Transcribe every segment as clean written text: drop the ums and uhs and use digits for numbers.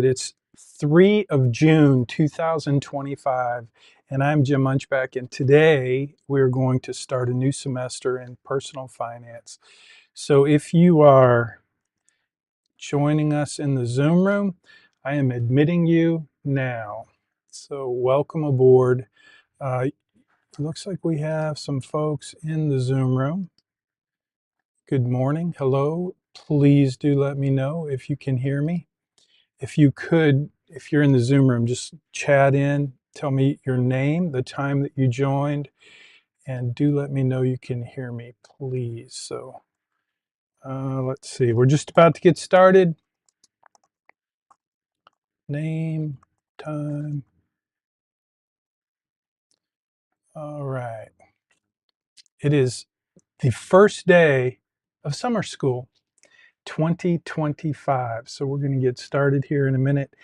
It's 3 of June 2025, and I'm Jim Munchback, and today we're going to start a new semester in personal finance. So if you are joining us in the Zoom room, I am admitting you now. So welcome aboard. It looks like we have some folks in the Zoom room. Good morning. Hello. Please do let me know if you can hear me. If you could, if you're in the Zoom room, just chat in, tell me your name, the time that you joined, and do let me know you can hear me, please. So let's see, we're just about to get started. Name, time. All right. It is the first day of summer school 2025. So we're going to get started here in a minute.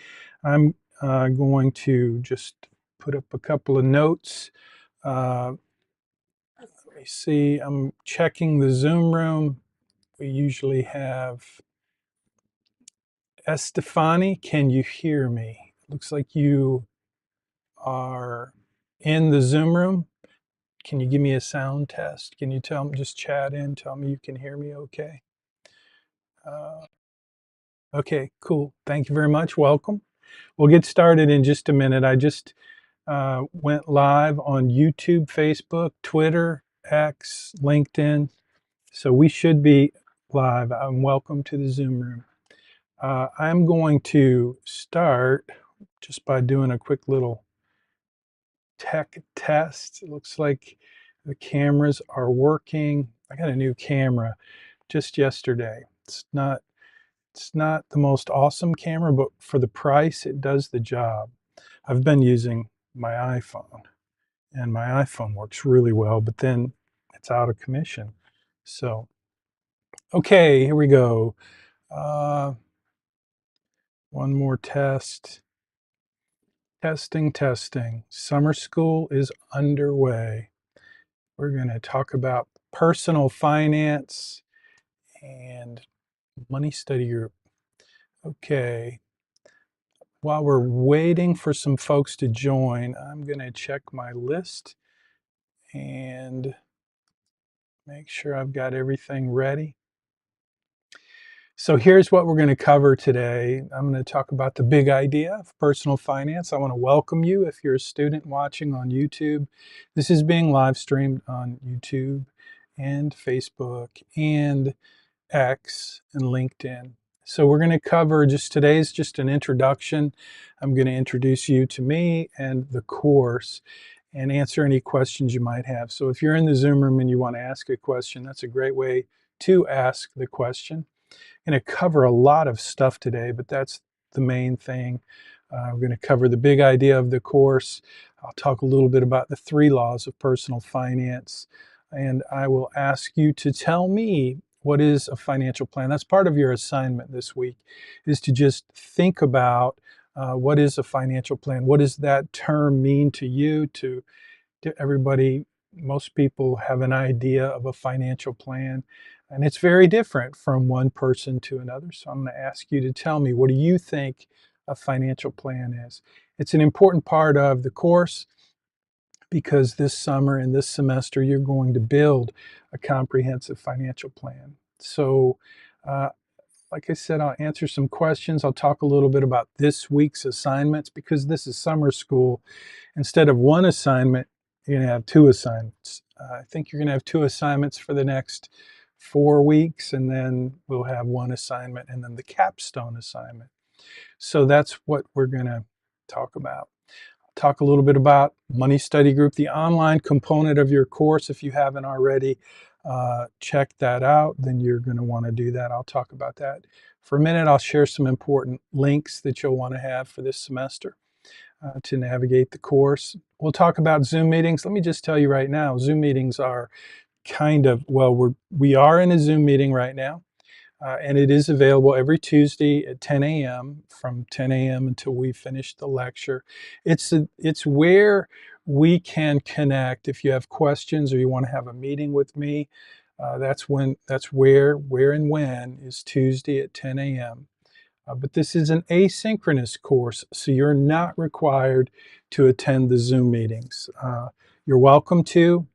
I'm going to just put up a couple of notes. Let me see, I'm checking the Zoom room. We usually have Estefani. Can you hear me? Looks like you are in the Zoom room. Can you give me a sound test? Can you tell me, just chat in, tell me you can hear me okay? Uh, okay, cool. Thank you very much. Welcome. We'll get started in just a minute. I just went live on YouTube, Facebook, Twitter, X, LinkedIn. So we should be live. Welcome to the Zoom room. I'm going to start just by doing a quick little tech test. It looks like the cameras are working. I got a new camera just yesterday. It's not the most awesome camera, but for the price, it does the job. I've been using my iPhone, and my iPhone works really well, but then it's out of commission. So, okay, here we go. Uh, one more test. Testing. Summer school is underway. We're going to talk about personal finance and money study group. Okay. While we're waiting for some folks to join, I'm going to check my list and make sure I've got everything ready. So here's what we're going to cover today. I'm going to talk about the big idea of personal finance. I want to welcome you if you're a student watching on YouTube. This is being live streamed on YouTube and Facebook and X and LinkedIn. So we're going to cover today's just an introduction. I'm going to introduce you to me and the course and answer any questions you might have. So if you're in the Zoom room and you want to ask a question, that's a great way to ask the question. Going to cover a lot of stuff today, but that's the main thing. We're going to cover the big idea of the course. I'll talk a little bit about the 3 laws of personal finance, and I will ask you to tell me what is a financial plan. That's part of your assignment this week, is to just think about what is a financial plan. What does that term mean to you, to everybody? Most people have an idea of a financial plan, and it's very different from one person to another. So I'm going to ask you to tell me, what do you think a financial plan is? It's an important part of the course because this summer and this semester you're going to build a comprehensive financial plan. So like I said, I'll answer some questions. I'll talk a little bit about this week's assignments. Because this is summer school, instead of one assignment, you're going to have 2 assignments. I think you're going to have 2 assignments for the next 4 weeks, and then we'll have 1 assignment and then the capstone assignment. So that's what we're going to talk about. Talk a little bit about Money Study Group, the online component of your course. If you haven't already checked that out, then you're going to want to do that. I'll talk about that. For a minute, I'll share some important links that you'll want to have for this semester to navigate the course. We'll talk about Zoom meetings. Let me just tell you right now, Zoom meetings are we are in a Zoom meeting right now. And it is available every Tuesday at 10 a.m. from 10 a.m. until we finish the lecture. It's where we can connect. If you have questions or you want to have a meeting with me, that's where and when is Tuesday at 10 a.m. But this is an asynchronous course, so you're not required to attend the Zoom meetings. You're welcome to,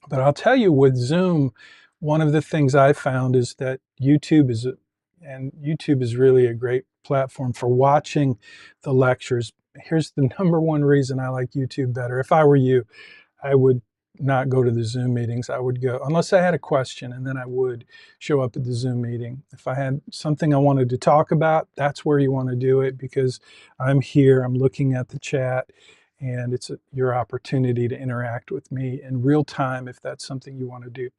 but I'll tell you with Zoom, one of the things I found is that YouTube is really a great platform for watching the lectures. Here's the number one reason I like YouTube better. If I were you, I would not go to the Zoom meetings. I would go, unless I had a question, and then I would show up at the Zoom meeting. If I had something I wanted to talk about, that's where you want to do it, because I'm here, I'm looking at the chat, and it's your opportunity to interact with me in real time if that's something you want to do.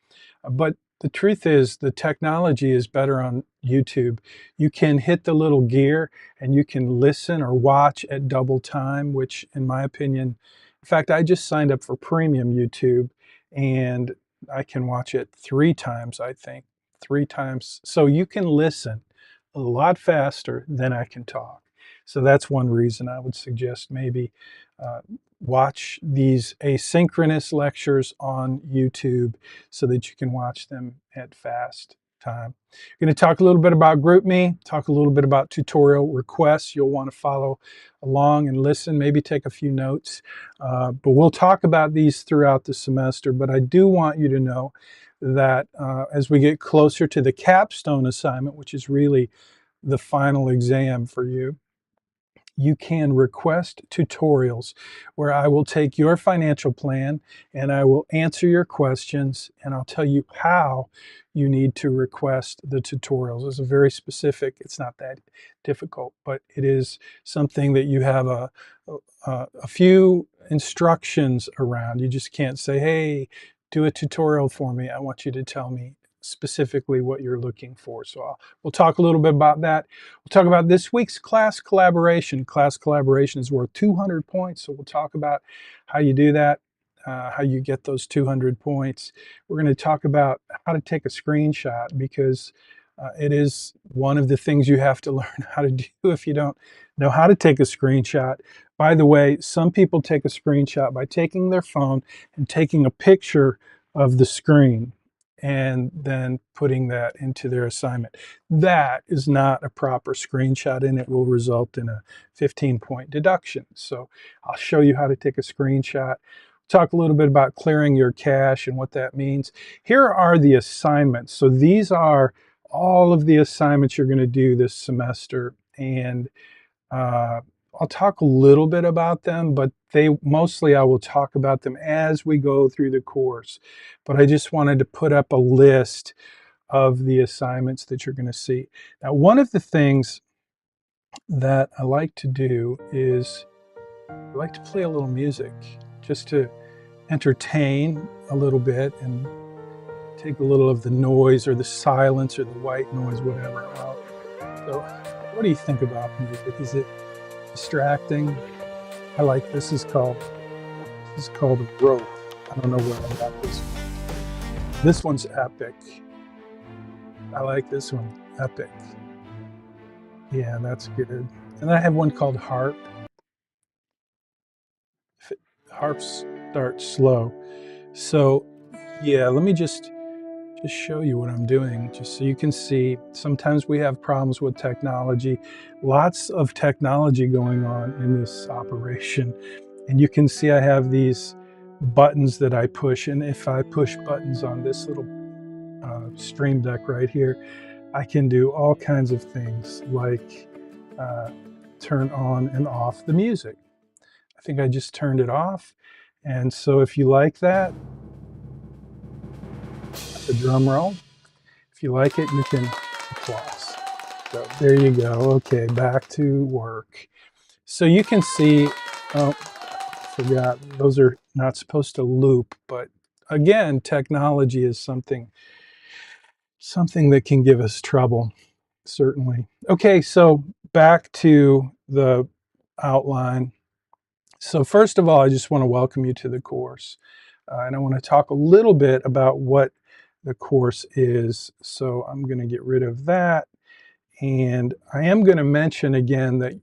But the truth is, the technology is better on YouTube. You can hit the little gear and you can listen or watch at double time, which in my opinion, in fact, I just signed up for premium YouTube and I can watch it 3 times, I think, 3 times. So you can listen a lot faster than I can talk. So that's one reason I would suggest maybe uh, watch these asynchronous lectures on YouTube so that you can watch them at fast time. We're going to talk a little bit about GroupMe, talk a little bit about tutorial requests. You'll want to follow along and listen, maybe take a few notes. But we'll talk about these throughout the semester. But I do want you to know that as we get closer to the capstone assignment, which is really the final exam for you, you can request tutorials where I will take your financial plan and I will answer your questions and I'll tell you how you need to request the tutorials. It's a very specific, it's not that difficult, but it is something that you have a few instructions around. You just can't say, hey, do a tutorial for me. I want you to tell me specifically what you're looking for. So we'll talk a little bit about that. We'll talk about this week's class collaboration. Class collaboration is worth 200 points, so we'll talk about how you do that, how you get those 200 points. We're going to talk about how to take a screenshot, because it is one of the things you have to learn how to do if you don't know how to take a screenshot. By the way, some people take a screenshot by taking their phone and taking a picture of the screen and then putting that into their assignment. That is not a proper screenshot, and it will result in a 15-point deduction. So I'll show you how to take a screenshot. Talk a little bit about clearing your cache and what that means. Here are the assignments. So these are all of the assignments you're going to do this semester, and I'll talk a little bit about them, but mostly I will talk about them as we go through the course. But I just wanted to put up a list of the assignments that you're going to see. Now, one of the things that I like to do is I like to play a little music just to entertain a little bit and take a little of the noise or the silence or the white noise, whatever, out. So what do you think about music? Is it distracting? I like this. Is called a rope. I don't know where I got this one. This one's epic. I like this one. Epic. Yeah, that's good. And I have one called harp. Harps start slow. So yeah, let me just show you what I'm doing, just so you can see. Sometimes we have problems with technology. Lots of technology going on in this operation. And you can see I have these buttons that I push. And if I push buttons on this little Stream Deck right here, I can do all kinds of things like turn on and off the music. I think I just turned it off. And so if you like that, the drum roll. If you like it, you can applause. So there you go. Okay, back to work. So you can see, oh, I forgot, those are not supposed to loop, but again, technology is something that can give us trouble, certainly. Okay, so back to the outline. So first of all, I just want to welcome you to the course. And I want to talk a little bit about what the course is. So I'm going to get rid of that. And I am going to mention again that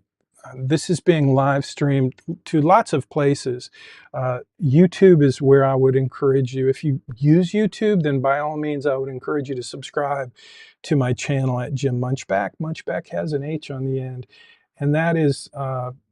This is being live streamed to lots of places. YouTube is where I would encourage you. If you use YouTube, then by all means, I would encourage you to subscribe to my channel at Jim Munchback. Munchback has an H on the end, and that is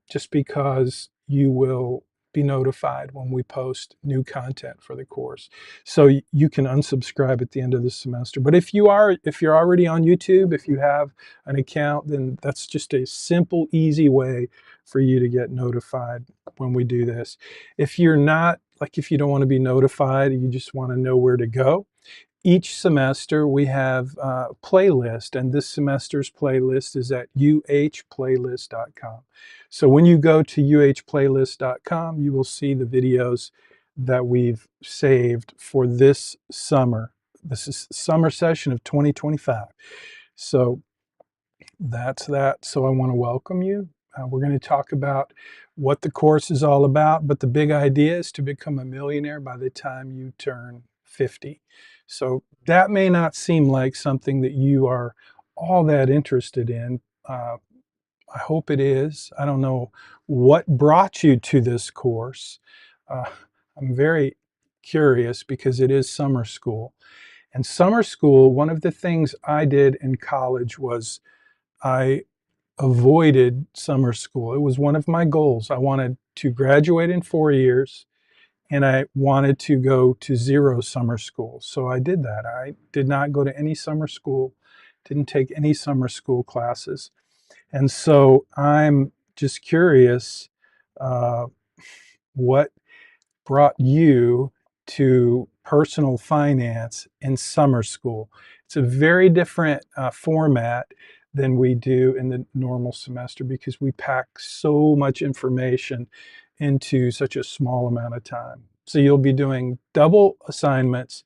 just because you will be notified when we post new content for the course. So you can unsubscribe at the end of the semester. But if you're already on YouTube, if you have an account, then that's just a simple, easy way for you to get notified when we do this. If you're not, like if you don't want to be notified, you just want to know where to go, each semester we have a playlist, and this semester's playlist is at uhplaylist.com. So when you go to uhplaylist.com, you will see the videos that we've saved for this summer. This is summer session of 2025. So that's that. So I want to welcome you. We're going to talk about what the course is all about, but the big idea is to become a millionaire by the time you turn 50. So that may not seem like something that you are all that interested in. I hope it is. I don't know what brought you to this course. Uh, I'm very curious because it is summer school. And summer school, one of the things I did in college was I avoided summer school. It was one of my goals. I wanted to graduate in 4 years, and I wanted to go to zero summer school. So I did that. I did not go to any summer school, didn't take any summer school classes. And so I'm just curious, uh, what brought you to personal finance in summer school? It's a very different format than we do in the normal semester because we pack so much information into such a small amount of time. So you'll be doing double assignments,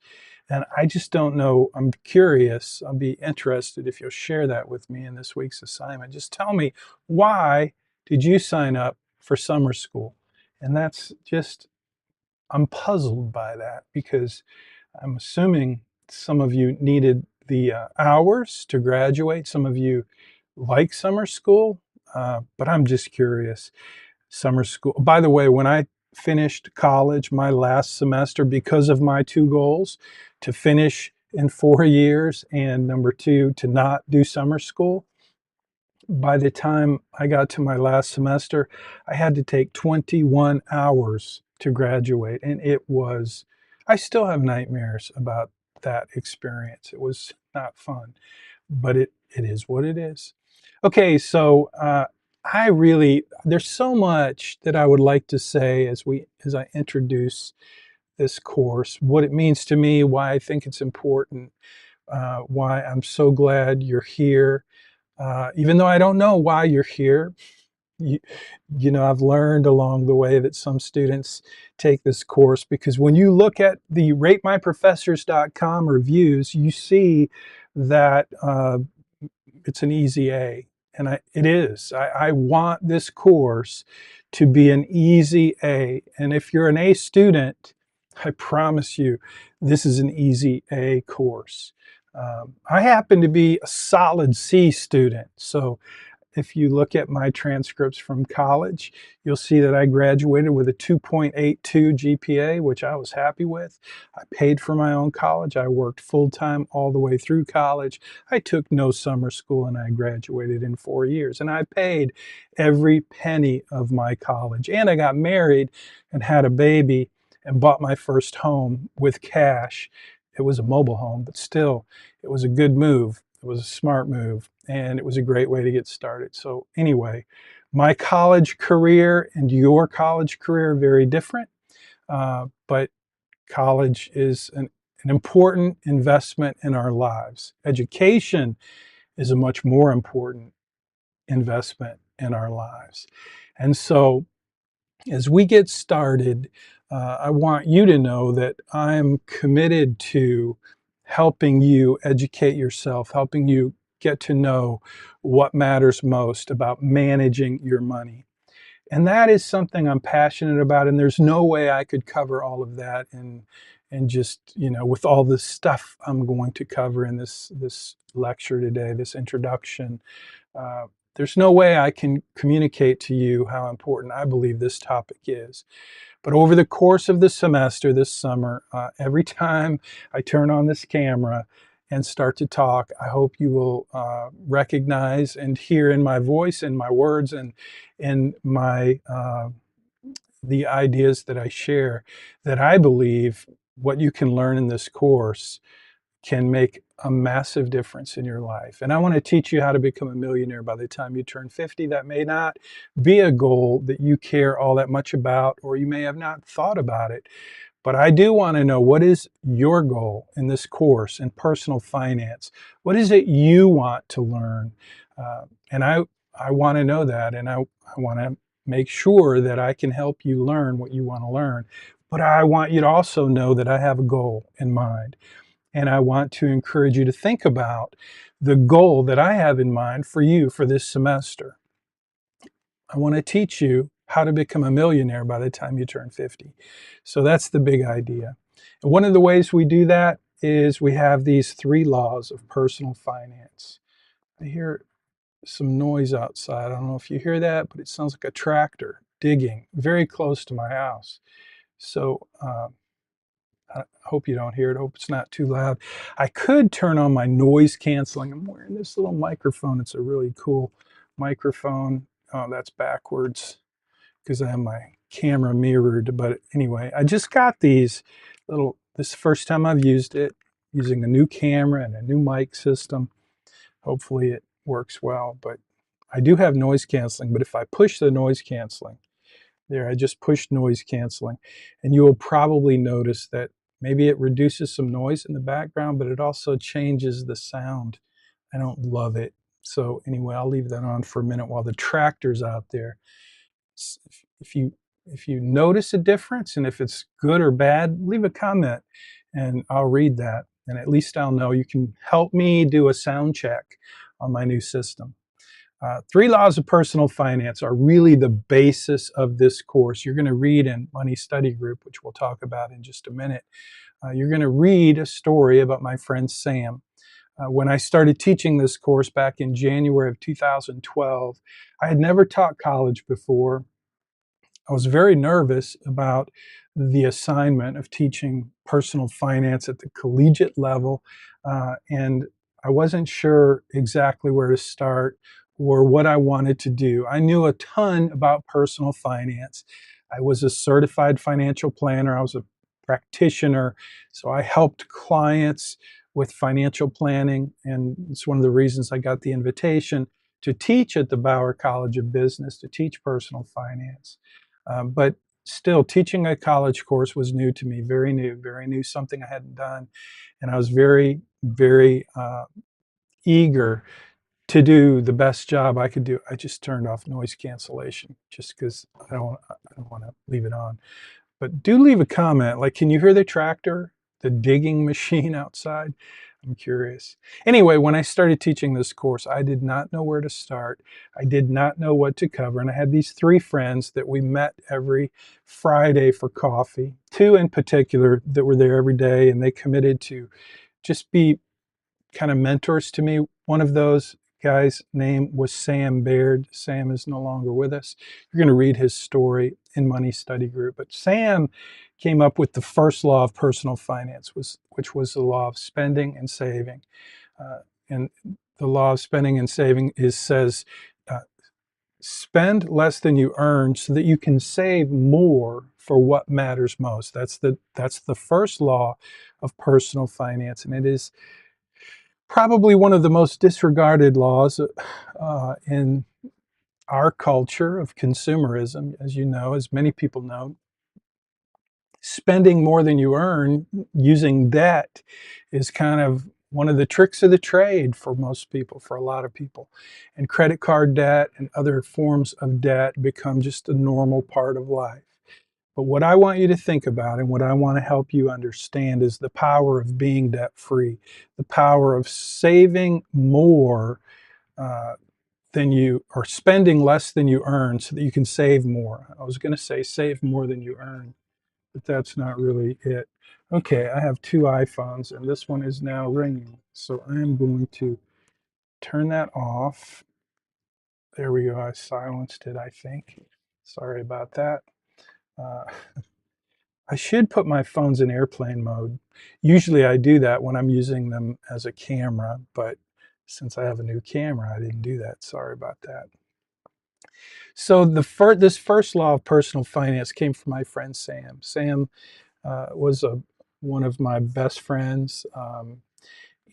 and I just don't know. I'm curious. I'll be interested if you'll share that with me in this week's assignment. Just tell me, why did you sign up for summer school? And that's just, I'm puzzled by that because I'm assuming some of you needed the hours to graduate. Some of you like summer school, but I'm just curious. Summer school. By the way, when I finished college, my last semester, because of my two goals, to finish in 4 years and number two, to not do summer school, by the time I got to my last semester, I had to take 21 hours to graduate. And it was, I still have nightmares about that experience. It was not fun, but it is what it is. Okay, so there's so much that I would like to say as I introduce this course, what it means to me, why I think it's important, why I'm so glad you're here. Even though I don't know why you're here, you, I've learned along the way that some students take this course because when you look at the ratemyprofessors.com reviews, you see that it's an easy A. And it is. I want this course to be an easy A. And if you're an A student, I promise you, this is an easy A course. I happen to be a solid C student. So if you look at my transcripts from college, you'll see that I graduated with a 2.82 GPA, which I was happy with. I paid for my own college. I worked full-time all the way through college. I took no summer school, and I graduated in 4 years. And I paid every penny of my college. And I got married and had a baby and bought my first home with cash. It was a mobile home, but still, it was a good move. It was a smart move, and it was a great way to get started. So anyway, my college career and your college career are very different, but college is an important investment in our lives. Education is a much more important investment in our lives. And so as we get started, I want you to know that I'm committed to helping you educate yourself, helping you get to know what matters most about managing your money. And that is something I'm passionate about, and there's no way I could cover all of that and just, with all the stuff I'm going to cover in this lecture today, this introduction. there's no way I can communicate to you how important I believe this topic is. But over the course of the semester this summer, every time I turn on this camera and start to talk, I hope you will recognize and hear in my voice and my words and in my the ideas that I share that I believe what you can learn in this course can make a massive difference in your life. And I want to teach you how to become a millionaire by the time you turn 50. That may not be a goal that you care all that much about, or you may have not thought about it. But I do want to know, what is your goal in this course in personal finance? What is it you want to learn? And I want to know that, and I want to make sure that I can help you learn what you want to learn. But I want you to also know that I have a goal in mind. And I want to encourage you to think about the goal that I have in mind for you for this semester. I want to teach you how to become a millionaire by the time you turn 50. So that's the big idea. And one of the ways we do that is we have these 3 laws of personal finance. I hear some noise outside. I don't know if you hear that, but it sounds like a tractor digging very close to my house. So I hope you don't hear it. I hope it's not too loud. I could turn on my noise canceling. I'm wearing this little microphone. It's a really cool microphone. Oh, that's backwards because I have my camera mirrored. But anyway, I just got these this is the first time I've used it, using a new camera and a new mic system. Hopefully it works well. But I do have noise canceling. But if I push the noise canceling, there, I just pushed noise canceling, and you will probably notice that maybe it reduces some noise in the background, but it also changes the sound. I don't love it. So anyway, I'll leave that on for a minute while the tractor's out there. If you if you notice a difference and if it's good or bad, leave a comment and I'll read that. And at least I'll know you can help me do a sound check on my new system. 3 laws of personal finance are really the basis of this course. You're going to read in Money Study Group, which we'll talk about in just a minute. You're going to read a story about my friend Sam. When I started teaching this course back in January of 2012, I had never taught college before. I was very nervous about the assignment of teaching personal finance at the collegiate level, and I wasn't sure exactly where to start or what I wanted to do. I knew a ton about personal finance. I was a certified financial planner. I was a practitioner, so I helped clients with financial planning, and it's one of the reasons I got the invitation to teach at the Bauer College of Business, to teach personal finance. But still, teaching a college course was new to me, very new, something I hadn't done. And I was very eager to do the best job I could do. I just turned off noise cancellation just because I don't want to leave it on. But do leave a comment. Like, can you hear the tractor, the digging machine outside? I'm curious. Anyway, when I started teaching this course, I did not know where to start. I did not know what to cover. And I had these 3 friends that we met every Friday for coffee, 2 in particular that were there every day, and they committed to just be kind of mentors to me. One of those guys' name was Sam Baird. Sam is no longer with us. You're going to read his story in Money Study Group. But Sam came up with the first law of personal finance, which was the law of spending and saving. And the law of spending and saving says, uh, spend less than you earn so that you can save more for what matters most. That's the first law of personal finance, and it is probably one of the most disregarded laws in our culture of consumerism. As you know, as many people know, spending more than you earn using debt is kind of one of the tricks of the trade for most people, for a lot of people. And credit card debt and other forms of debt become just a normal part of life. But what I want you to think about and what I want to help you understand is the power of being debt free, the power of saving more uh, than you, or spending less than you earn so that you can save more. I was going to say save more than you earn, but that's not really it. Okay, I have 2 iPhones and this one is now ringing. So I am going to turn that off. There we go. I silenced it, I think. Sorry about that. Uh, I should put my phones in airplane mode. Usually I do that when I'm using them as a camera, but since I have a new camera, I didn't do that. Sorry about that. So this first law of personal finance came from my friend Sam. Sam was one of my best friends.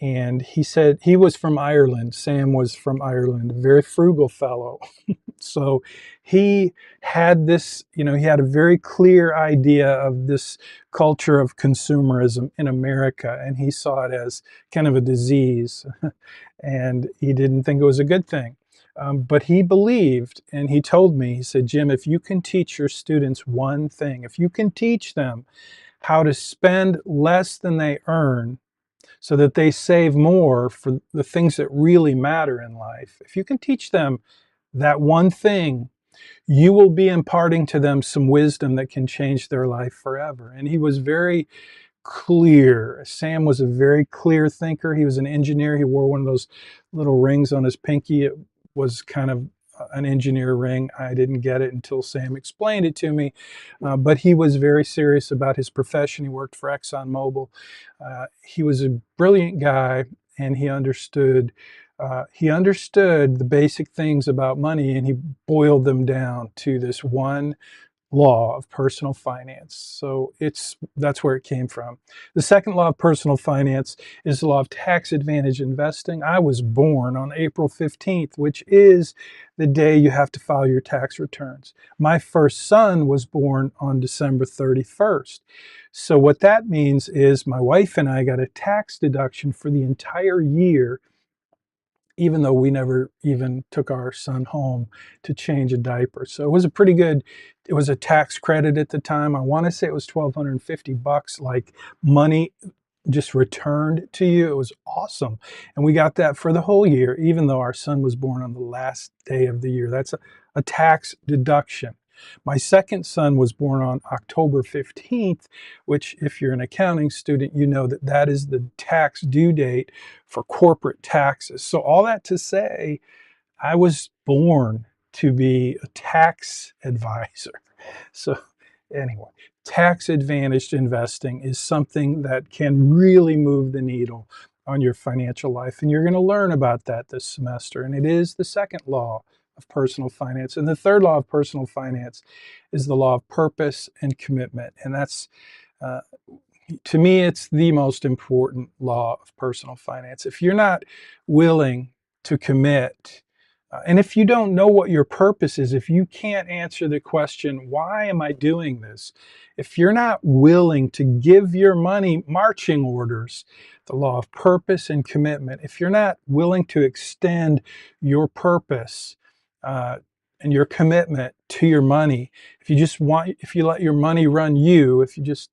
And he said he was from Ireland. Sam was from Ireland, a very frugal fellow. So he had this, he had a very clear idea of this culture of consumerism in America, and he saw it as kind of a disease, and he didn't think it was a good thing. But he believed, and he told me, he said, Jim, if you can teach your students one thing, if you can teach them how to spend less than they earn, so that they save more for the things that really matter in life. If you can teach them that one thing, you will be imparting to them some wisdom that can change their life forever. And he was very clear. Sam was a very clear thinker. He was an engineer. He wore one of those little rings on his pinky. It was kind of an engineer ring. I didn't get it until Sam explained it to me. But he was very serious about his profession. He worked for ExxonMobil. He was a brilliant guy, and he understood the basic things about money, and he boiled them down to this one law of personal finance. So that's where it came from. The second law of personal finance is the law of tax advantage investing. I was born on April 15th, which is the day you have to file your tax returns. My first son was born on December 31st. So what that means is my wife and I got a tax deduction for the entire year, even though we never even took our son home to change a diaper. So it was it was a tax credit at the time. I want to say it was $1,250, like money just returned to you. It was awesome. And we got that for the whole year, even though our son was born on the last day of the year. That's a tax deduction. My second son was born on October 15th, which, if you're an accounting student, you know that that is the tax due date for corporate taxes. So all that to say, I was born to be a tax advisor. So anyway, tax advantaged investing is something that can really move the needle on your financial life. And you're going to learn about that this semester. And it is the second law of personal finance. And the third law of personal finance is the law of purpose and commitment. And that's uh, to me, it's the most important law of personal finance. If you're not willing to commit, and if you don't know what your purpose is, if you can't answer the question, why am I doing this? If you're not willing to give your money marching orders, the law of purpose and commitment, if you're not willing to extend your purpose uh, and your commitment to your money, if you let your money run you, if you just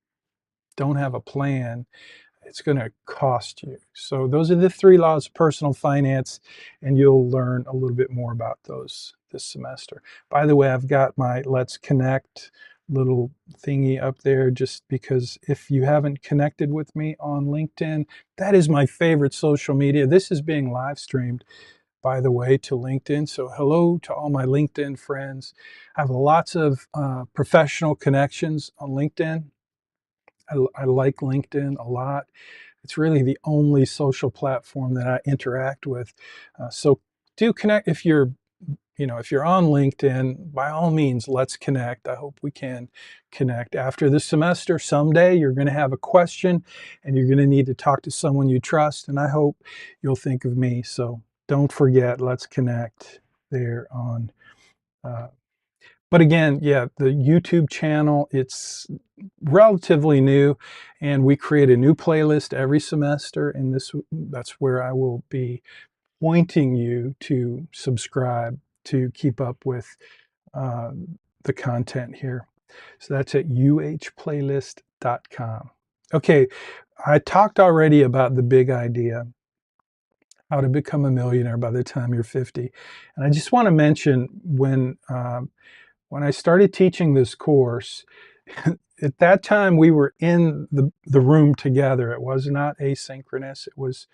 don't have a plan, it's going to cost you. So those are the three laws of personal finance, and you'll learn a little bit more about those this semester. By the way, I've got my Let's Connect little thingy up there just because if you haven't connected with me on LinkedIn, that is my favorite social media. This is being live streamed, by the way, to LinkedIn. So hello to all my LinkedIn friends. I have lots of professional connections on LinkedIn. I like LinkedIn a lot. It's really the only social platform that I interact with. So do connect if you're on LinkedIn, by all means, let's connect. I hope we can connect. After this semester, someday you're going to have a question and you're going to need to talk to someone you trust. And I hope you'll think of me. So don't forget, let's connect there on uh, but again, yeah, the YouTube channel, it's relatively new, and we create a new playlist every semester, and that's where I will be pointing you to subscribe to keep up with uh, the content here. So that's at uhplaylist.com. Okay, I talked already about the big idea, how to become a millionaire by the time you're 50. And I just want to mention when I started teaching this course, at that time we were in the room together. It was not asynchronous. It was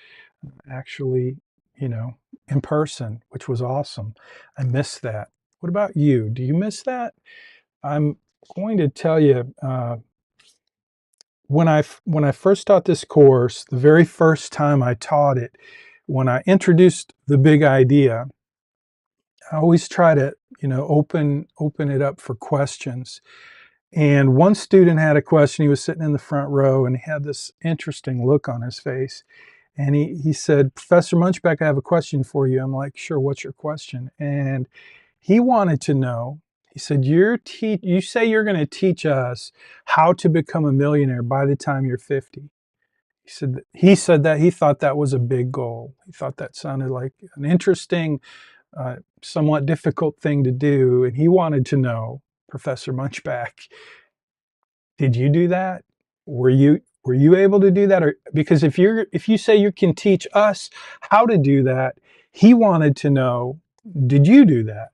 actually you know, in person, which was awesome. I miss that. What about you? Do you miss that? I'm going to tell you, when I first taught this course, the very first time I taught it, when I introduced the big idea, I always try to, open it up for questions. And one student had a question. He was sitting in the front row and he had this interesting look on his face. And he said, "Professor Munchback, I have a question for you." I'm like, "Sure, what's your question?" And he wanted to know, he said, you say you're going to teach us how to become a millionaire by the time you're 50. He said that he thought that was a big goal. He thought that sounded like an interesting, somewhat difficult thing to do. And he wanted to know, Professor Munchback, did you do that? Were you able to do that? Or because if you say you can teach us how to do that, he wanted to know, did you do that?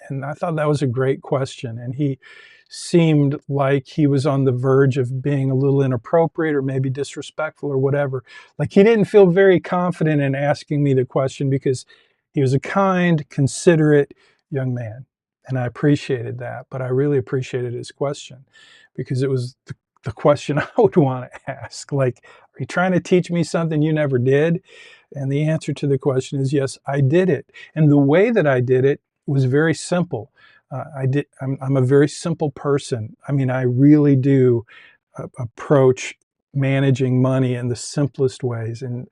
And I thought that was a great question. And he seemed like he was on the verge of being a little inappropriate or maybe disrespectful or whatever. Like he didn't feel very confident in asking me the question because he was a kind, considerate young man. And I appreciated that. But I really appreciated his question because it was the question I would want to ask. Like, are you trying to teach me something you never did? And the answer to the question is yes, I did it. And the way that I did it was very simple. I'm a very simple person. I mean, I really do approach managing money in the simplest ways. And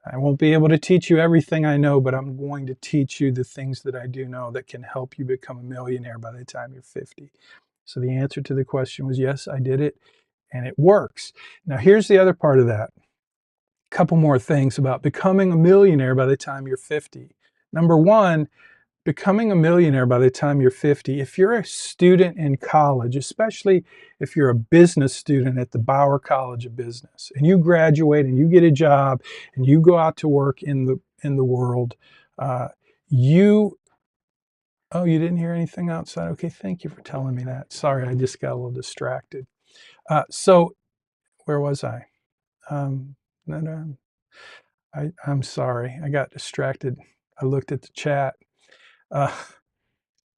I won't be able to teach you everything I know, but I'm going to teach you the things that I do know that can help you become a millionaire by the time you're 50. So the answer to the question was yes, I did it, and it works. Now, here's the other part of that. A couple more things about becoming a millionaire by the time you're 50. Number one, becoming a millionaire by the time you're 50, if you're a student in college, especially if you're a business student at the Bauer College of Business, and you graduate and you get a job and you go out to work in the world, you oh, you didn't hear anything outside? Okay, thank you for telling me that. Sorry, I just got a little distracted. So where was I? No, no, I'm sorry. I got distracted. I looked at the chat. Uh,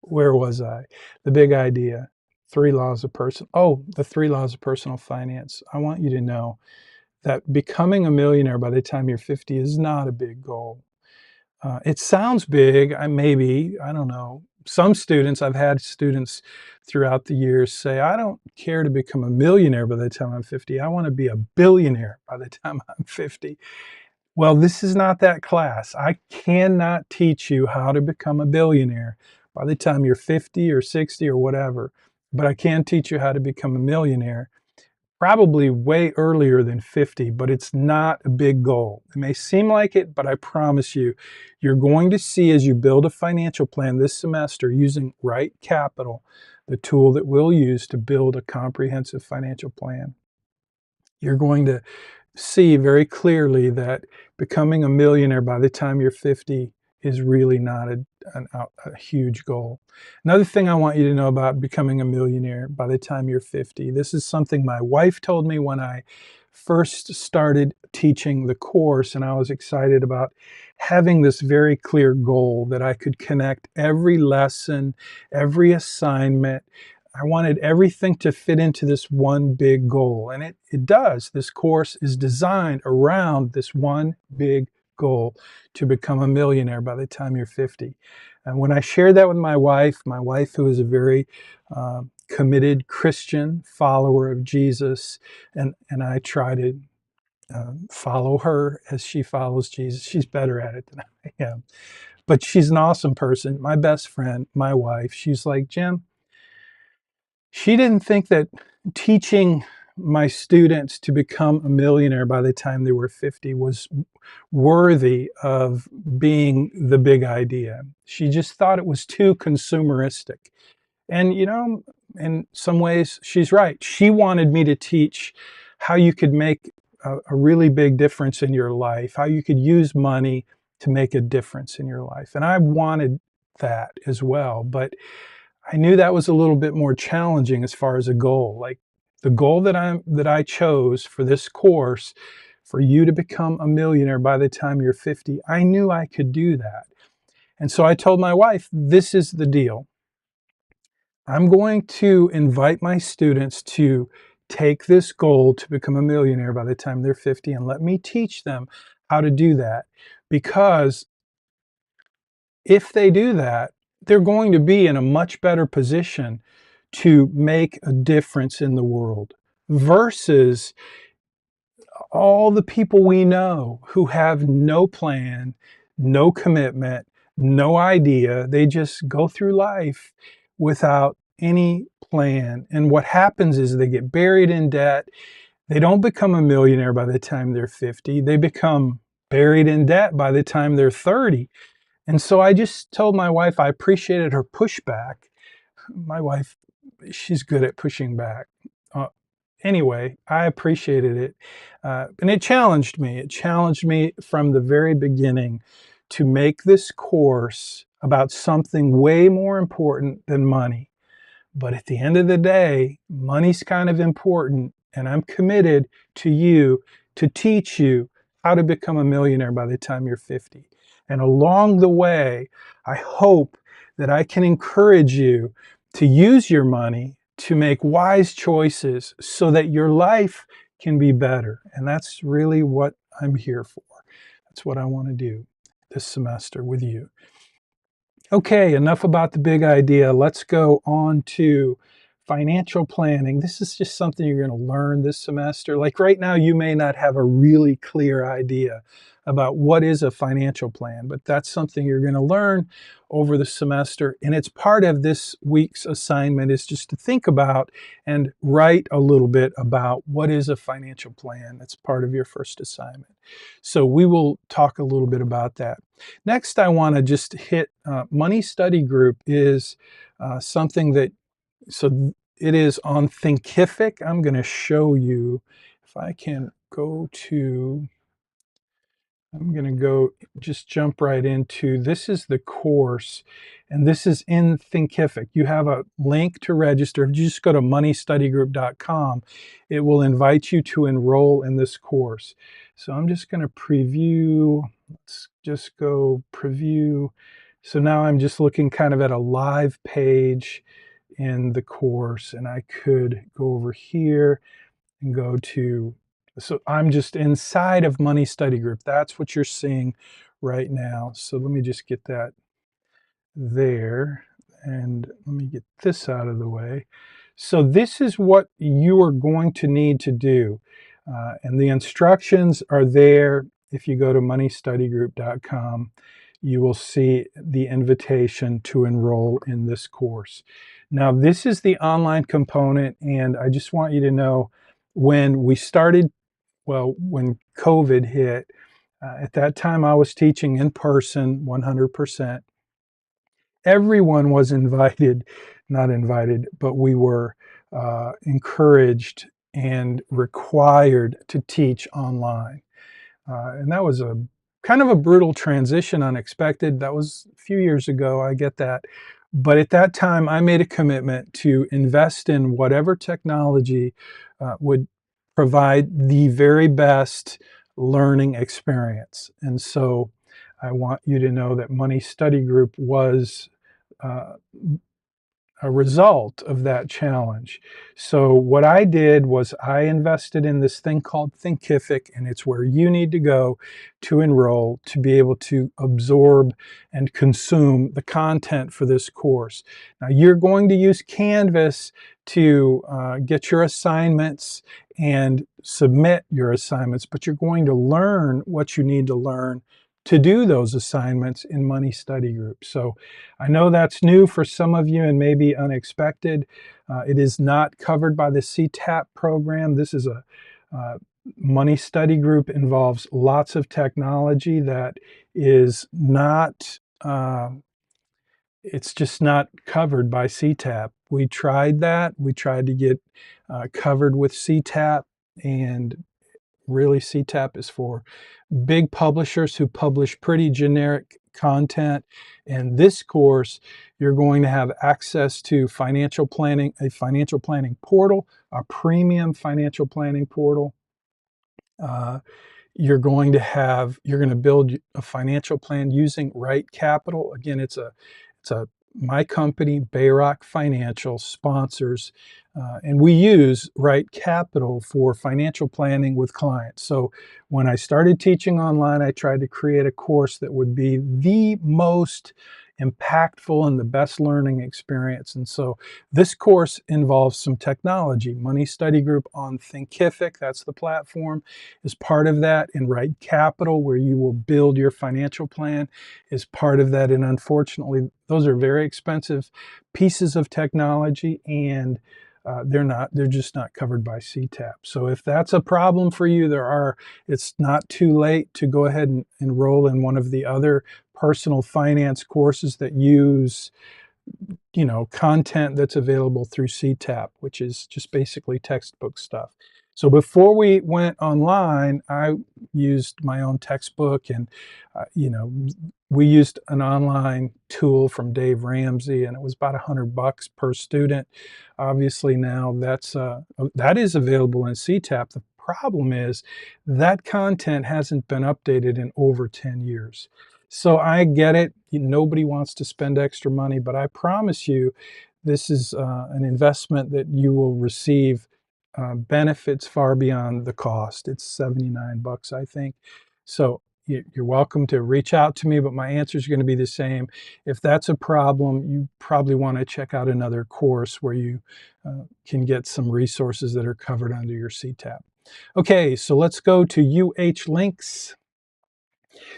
where was I? The big idea. The 3 laws of personal finance. I want you to know that becoming a millionaire by the time you're 50 is not a big goal. It sounds big. I don't know. I've had students throughout the years say, I don't care to become a millionaire by the time I'm 50. I want to be a billionaire by the time I'm 50. Well, this is not that class. I cannot teach you how to become a billionaire by the time you're 50 or 60 or whatever, but I can teach you how to become a millionaire probably way earlier than 50, but it's not a big goal. It may seem like it, but I promise you, you're going to see as you build a financial plan this semester using Right Capital, the tool that we'll use to build a comprehensive financial plan. You're going to see very clearly that becoming a millionaire by the time you're 50 is really not a huge goal. Another thing I want you to know about becoming a millionaire by the time you're 50, this is something my wife told me when I first started teaching the course, and I was excited about having this very clear goal that I could connect every lesson, every assignment. I wanted everything to fit into this one big goal, and it does. This course is designed around this one big goal to become a millionaire by the time you're 50. And when I shared that with my wife, who is a very committed Christian follower of Jesus, and I try to follow her as she follows Jesus. She's better at it than I am, but she's an awesome person. My best friend, my wife, she's like, Jim, she didn't think that teaching my students to become a millionaire by the time they were 50 was worthy of being the big idea. She just thought it was too consumeristic. And, in some ways, she's right. She wanted me to teach how you could make a really big difference in your life, how you could use money to make a difference in your life. And I wanted that as well. But I knew that was a little bit more challenging as far as a goal. Like the goal that I chose for this course for you to become a millionaire by the time you're 50. I knew I could do that. And so I told my wife, this is the deal. I'm going to invite my students to take this goal to become a millionaire by the time they're 50 and let me teach them how to do that. Because if they do that, they're going to be in a much better position to make a difference in the world versus all the people we know who have no plan, no commitment, no idea. They just go through life without any plan. And what happens is they get buried in debt. They don't become a millionaire by the time they're 50. They become buried in debt by the time they're 30. And so I just told my wife I appreciated her pushback. My wife, she's good at pushing back. Uh, anyway, I appreciated it. And it challenged me. It challenged me from the very beginning to make this course about something way more important than money. But at the end of the day, money's kind of important, and I'm committed to you to teach you how to become a millionaire by the time you're 50. And along the way, I hope that I can encourage you to use your money to make wise choices so that your life can be better. And that's really what I'm here for. That's what I want to do this semester with you. Okay, enough about the big idea. Let's go on to financial planning. This is just something you're going to learn this semester. Like right now, you may not have a really clear idea about what is a financial plan, but that's something you're going to learn over the semester. And it's part of this week's assignment is just to think about and write a little bit about what is a financial plan. That's part of your first assignment. So we will talk a little bit about that. Next, I want to just hit Money Study Group is something that, so it is on Thinkific. I'm going to show you if I can go to, I'm going to go just jump right into, this is the course, and this is in Thinkific. You have a link to register. If you just go to moneystudygroup.com, it will invite you to enroll in this course. So I'm just going to preview. Let's just go preview. So now I'm just looking kind of at a live page in the course, and I could go over here and go to, so I'm just inside of Money Study Group. That's what you're seeing right now. So let me just get that there. And let me get this out of the way. So this is what you are going to need to do. And the instructions are there. If you go to moneystudygroup.com, you will see the invitation to enroll in this course. Now, this is the online component, and I just want you to know when we started, well, when COVID hit, at that time I was teaching in person 100%. Everyone was invited, not invited, but we were encouraged and required to teach online. And that was a kind of a brutal transition, unexpected. That was a few years ago, I get that. But at that time, I made a commitment to invest in whatever technology would provide the very best learning experience. And so I want you to know that Money Study Group was uh, a result of that challenge. So what I did was I invested in this thing called Thinkific, and it's where you need to go to enroll to be able to absorb and consume the content for this course. Now you're going to use Canvas to get your assignments and submit your assignments, but you're going to learn what you need to learn to do those assignments in Money Study Group. So I know that's new for some of you and maybe unexpected. It is not covered by the CTAP program. This is a Money Study Group involves lots of technology that is not, it's just not covered by CTAP. We tried that. We tried to get covered with CTAP, and really CTAP is for big publishers who publish pretty generic content. In this course, you're going to have access to financial planning, a financial planning portal, a premium financial planning portal. You're going to build a financial plan using Right Capital. Again, it's a my company, Bayrock Financial, sponsors, and we use Right Capital for financial planning with clients. So when I started teaching online, I tried to create a course that would be the most impactful and the best learning experience. And so this course involves some technology. Money Study Group on Thinkific, that's the platform, is part of that. And Right Capital, where you will build your financial plan, is part of that. And unfortunately, those are very expensive pieces of technology, and they're just not covered by CTAP. So if that's a problem for you, it's not too late to go ahead and enroll in one of the other personal finance courses that use content that's available through CTAP, which is just basically textbook stuff. So before we went online, I used my own textbook, and we used an online tool from Dave Ramsey, and it was about $100 per student. Obviously now that is available in CTAP. The problem is that content hasn't been updated in over 10 years. So I get it. Nobody wants to spend extra money, but I promise you, this is an investment that you will receive benefits far beyond the cost. It's $79, I think. So you're welcome to reach out to me, but my answer is going to be the same. If that's a problem, you probably want to check out another course where you can get some resources that are covered under your CTAP. Okay, so let's go to UH links.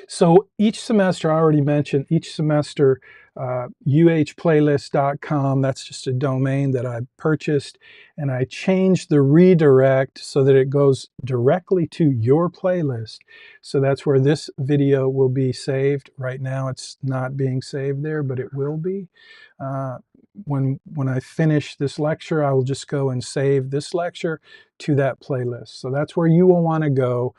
So each semester, I already mentioned, each semester, uhplaylist.com, that's just a domain that I purchased, and I changed the redirect so that it goes directly to your playlist. So that's where this video will be saved. Right now it's not being saved there, but it will be. When I finish this lecture, I will just go and save this lecture to that playlist. So that's where you will want to go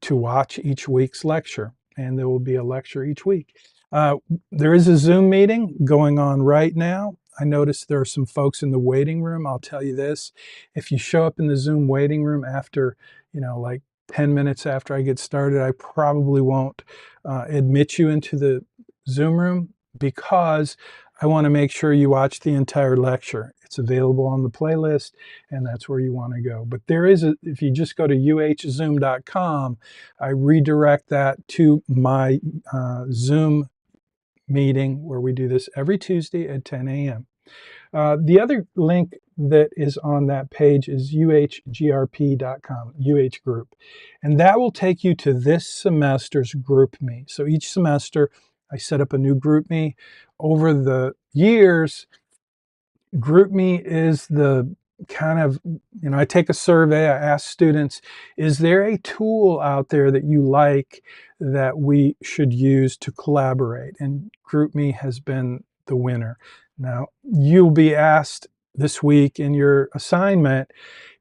to watch each week's lecture, and there will be a lecture each week. There is a Zoom meeting going on right now. I noticed there are some folks in the waiting room. I'll tell you this, if you show up in the Zoom waiting room after, like 10 minutes after I get started, I probably won't admit you into the Zoom room, because I want to make sure you watch the entire lecture. It's available on the playlist, and that's where you want to go. But if you just go to uhzoom.com, I redirect that to my Zoom meeting where we do this every Tuesday at 10 a.m. The other link that is on that page is uhgrp.com, UH Group. And that will take you to this semester's GroupMe. So each semester, I set up a new GroupMe. Over the years, GroupMe is the kind of, I take a survey, I ask students, is there a tool out there that you like that we should use to collaborate? And GroupMe has been the winner. Now, you'll be asked this week in your assignment,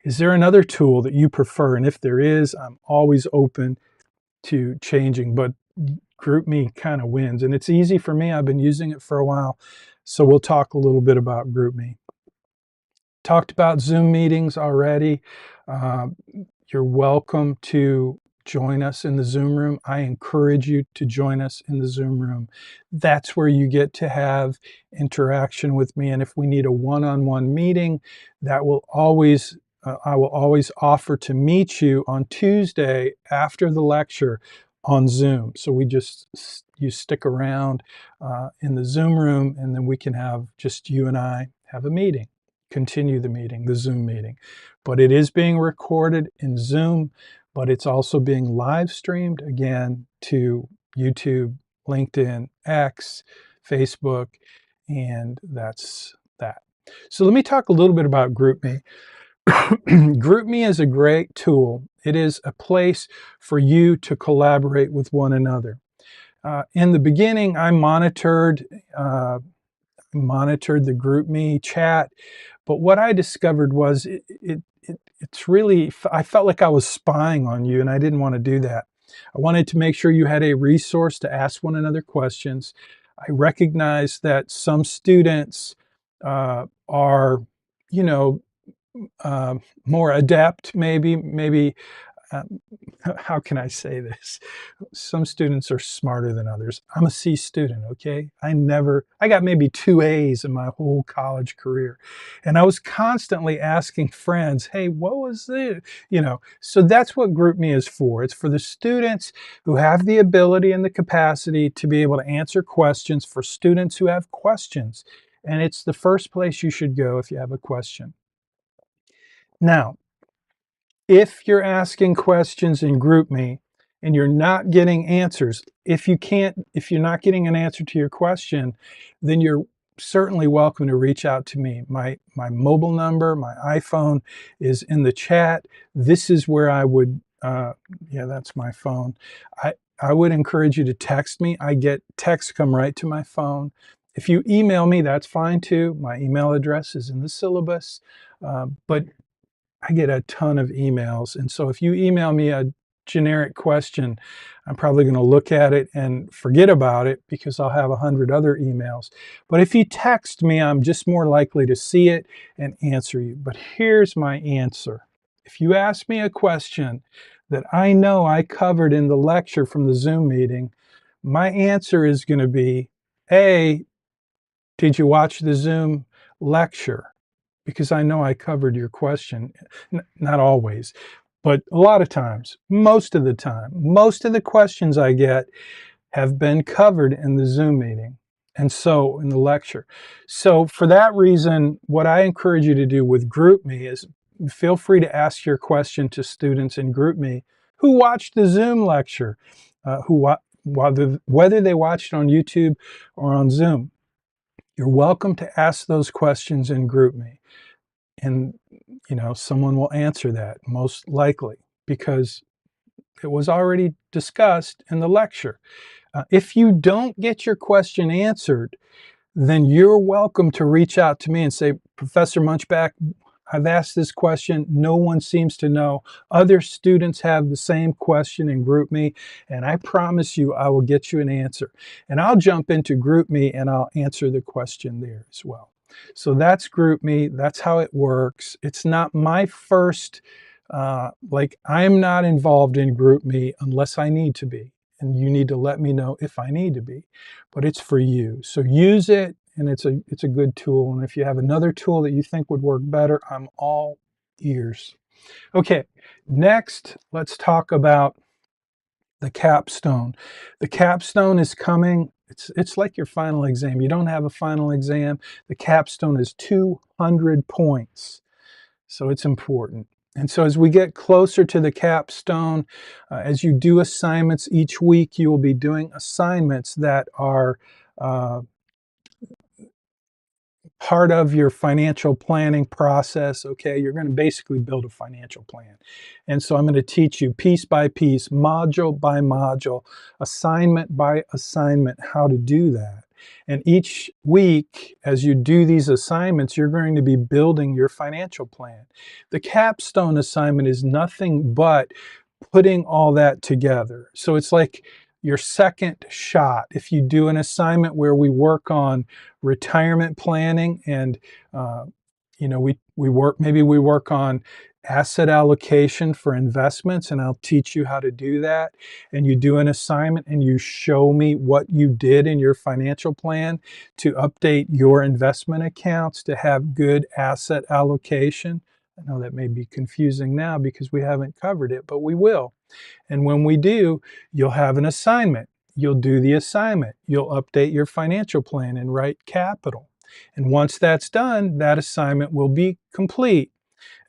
is there another tool that you prefer? And if there is, I'm always open to changing, but GroupMe kind of wins. And it's easy for me. I've been using it for a while. So we'll talk a little bit about GroupMe. Talked about Zoom meetings already. You're welcome to join us in the Zoom room. I encourage you to join us in the Zoom room. That's where you get to have interaction with me. And if we need a one-on-one meeting, I will always offer to meet you on Tuesday after the lecture on Zoom. So you stick around in the Zoom room, and then we can have just you and I have a meeting. Continue the Zoom meeting. But it is being recorded in Zoom, but it's also being live streamed again to YouTube, LinkedIn, X, Facebook, and that's that. So let me talk a little bit about GroupMe. GroupMe is a great tool. It is a place for you to collaborate with one another. In the beginning, I monitored the GroupMe chat, but what I discovered was it's really, I felt like I was spying on you, and I didn't want to do that. I wanted to make sure you had a resource to ask one another questions. I recognize that some students are, more adept, maybe um, how can I say this? Some students are smarter than others. I'm a C student, okay? I got maybe 2 A's in my whole college career. And I was constantly asking friends, hey, what was it? So that's what GroupMe is for. It's for the students who have the ability and the capacity to be able to answer questions for students who have questions. And it's the first place you should go if you have a question. Now, if you're asking questions in GroupMe and you're not getting answers, if you're not getting an answer to your question, then you're certainly welcome to reach out to me. My mobile number, my iPhone is in the chat. This is where I would, yeah, that's my phone. I would encourage you to text me. I get texts come right to my phone. If you email me, that's fine too. My email address is in the syllabus. But I get a ton of emails. And so if you email me a generic question, I'm probably going to look at it and forget about it because I'll have 100 other emails. But if you text me, I'm just more likely to see it and answer you. But here's my answer. If you ask me a question that I know I covered in the lecture from the Zoom meeting, my answer is going to be, A, did you watch the Zoom lecture? Because I know I covered your question. Not always, but a lot of times, most of the time, most of the questions I get have been covered in the Zoom meeting. And so in the lecture. So for that reason, what I encourage you to do with GroupMe is feel free to ask your question to students in GroupMe who watched the Zoom lecture, whether they watched it on YouTube or on Zoom. You're welcome to ask those questions in GroupMe. And, someone will answer that most likely because it was already discussed in the lecture. If you don't get your question answered, then you're welcome to reach out to me and say, Professor Munchback, I've asked this question. No one seems to know. Other students have the same question in GroupMe, and I promise you I will get you an answer. And I'll jump into GroupMe and I'll answer the question there as well. So that's GroupMe. That's how it works. It's not my first, I'm not involved in GroupMe unless I need to be. And you need to let me know if I need to be. But it's for you. So use it. And it's a good tool. And if you have another tool that you think would work better, I'm all ears. Okay, next, let's talk about the capstone. The capstone is coming. It's like your final exam. You don't have a final exam. The capstone is 200 points. So it's important. And so as we get closer to the capstone, as you do assignments each week, you will be doing assignments that are part of your financial planning process. Okay, you're going to basically build a financial plan. And so I'm going to teach you piece by piece, module by module, assignment by assignment, how to do that. And each week, as you do these assignments, you're going to be building your financial plan. The capstone assignment is nothing but putting all that together. So it's like your second shot. If you do an assignment where we work on retirement planning and we work on asset allocation for investments, and I'll teach you how to do that. And you do an assignment and you show me what you did in your financial plan to update your investment accounts to have good asset allocation. I know that may be confusing now because we haven't covered it, but we will. And when we do, you'll have an assignment. You'll do the assignment. You'll update your financial plan and write capital. And once that's done, that assignment will be complete.